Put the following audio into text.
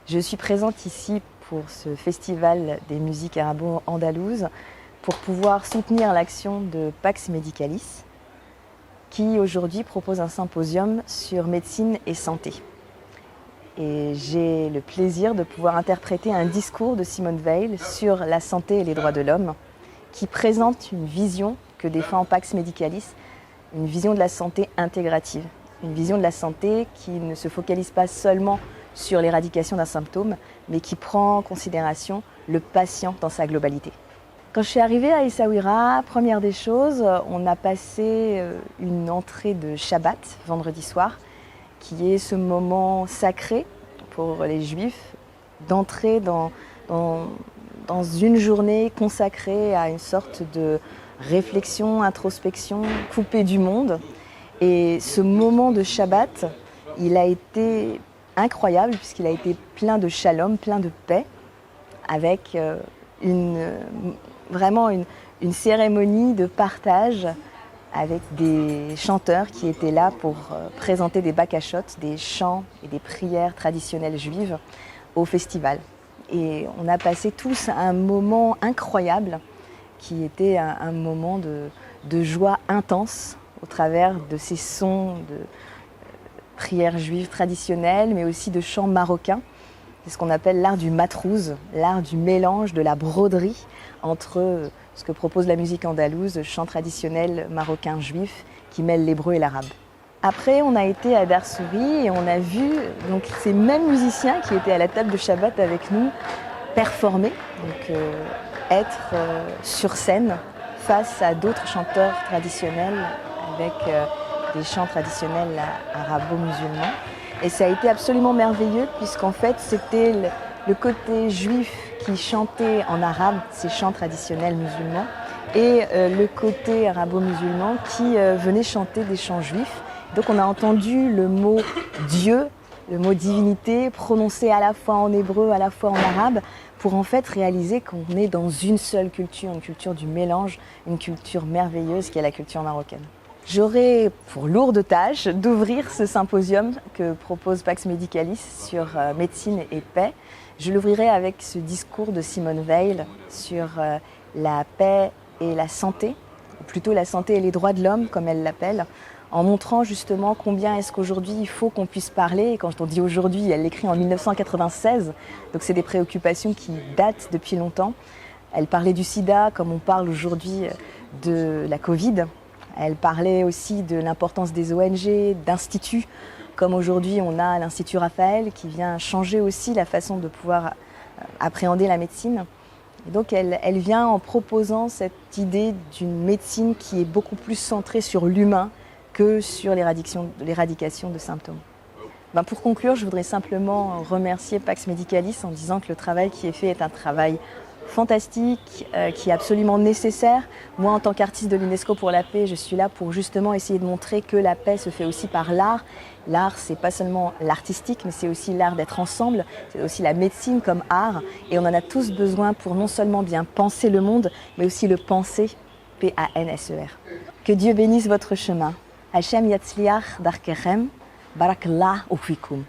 Je suis présente ici pour ce festival des musiques arabo-andalouses pour pouvoir soutenir l'action de Pax Medicalis qui aujourd'hui propose un symposium sur médecine et santé. Et j'ai le plaisir de pouvoir interpréter un discours de Simone Veil sur la santé et les droits de l'homme qui présente une vision que défend Pax Medicalis, une vision de la santé intégrative, une vision de la santé qui ne se focalise pas seulement sur l'éradication d'un symptôme, mais qui prend en considération le patient dans sa globalité. Quand je suis arrivée à Essaouira, première des choses, on a passé une entrée de Shabbat, vendredi soir, qui est ce moment sacré pour les Juifs, d'entrer dans une journée consacrée à une sorte de réflexion, introspection, coupée du monde. Et ce moment de Shabbat, il a été incroyable puisqu'il a été plein de shalom, plein de paix, avec vraiment une cérémonie de partage avec des chanteurs qui étaient là pour présenter des bakashot, des chants et des prières traditionnelles juives au festival. Et on a passé tous un moment incroyable qui était un moment de joie intense au travers de ces sons de prières juives traditionnelles, mais aussi de chants marocains. C'est ce qu'on appelle l'art du matrouz, l'art du mélange, de la broderie entre ce que propose la musique andalouse, chant traditionnel marocain juif qui mêle l'hébreu et l'arabe. Après, on a été à Darsouri et on a vu donc, ces mêmes musiciens qui étaient à la table de Shabbat avec nous performer, donc être sur scène face à d'autres chanteurs traditionnels avec des chants traditionnels arabo-musulmans. Et ça a été absolument merveilleux puisqu'en fait c'était le côté juif qui chantait en arabe ces chants traditionnels musulmans et le côté arabo-musulman qui venait chanter des chants juifs. Donc on a entendu le mot Dieu, le mot divinité prononcé à la fois en hébreu, à la fois en arabe pour en fait réaliser qu'on est dans une seule culture, une culture du mélange, une culture merveilleuse qui est la culture marocaine. J'aurai pour lourde tâche d'ouvrir ce symposium que propose Pax Medicalis sur médecine et paix. Je l'ouvrirai avec ce discours de Simone Veil sur la paix et la santé, ou plutôt la santé et les droits de l'homme comme elle l'appelle, en montrant justement combien est-ce qu'aujourd'hui il faut qu'on puisse parler. Et quand on dit aujourd'hui, elle l'écrit en 1996, donc c'est des préoccupations qui datent depuis longtemps. Elle parlait du sida comme on parle aujourd'hui de la Covid. Elle parlait aussi de l'importance des ONG, d'instituts, comme aujourd'hui on a l'Institut Raphaël qui vient changer aussi la façon de pouvoir appréhender la médecine. Et donc elle vient en proposant cette idée d'une médecine qui est beaucoup plus centrée sur l'humain que sur l'éradication de symptômes. Pour conclure, je voudrais simplement remercier Pax Medicalis en disant que le travail qui est fait est un travail fantastique, qui est absolument nécessaire. Moi, en tant qu'artiste de l'UNESCO pour la paix, je suis là pour justement essayer de montrer que la paix se fait aussi par l'art. L'art, c'est pas seulement l'artistique, mais c'est aussi l'art d'être ensemble, c'est aussi la médecine comme art. Et on en a tous besoin pour non seulement bien penser le monde, mais aussi le penser, P-A-N-S-E-R. Que Dieu bénisse votre chemin. Hachem Yatzliach Darkechem, Barakallah Oufikoum.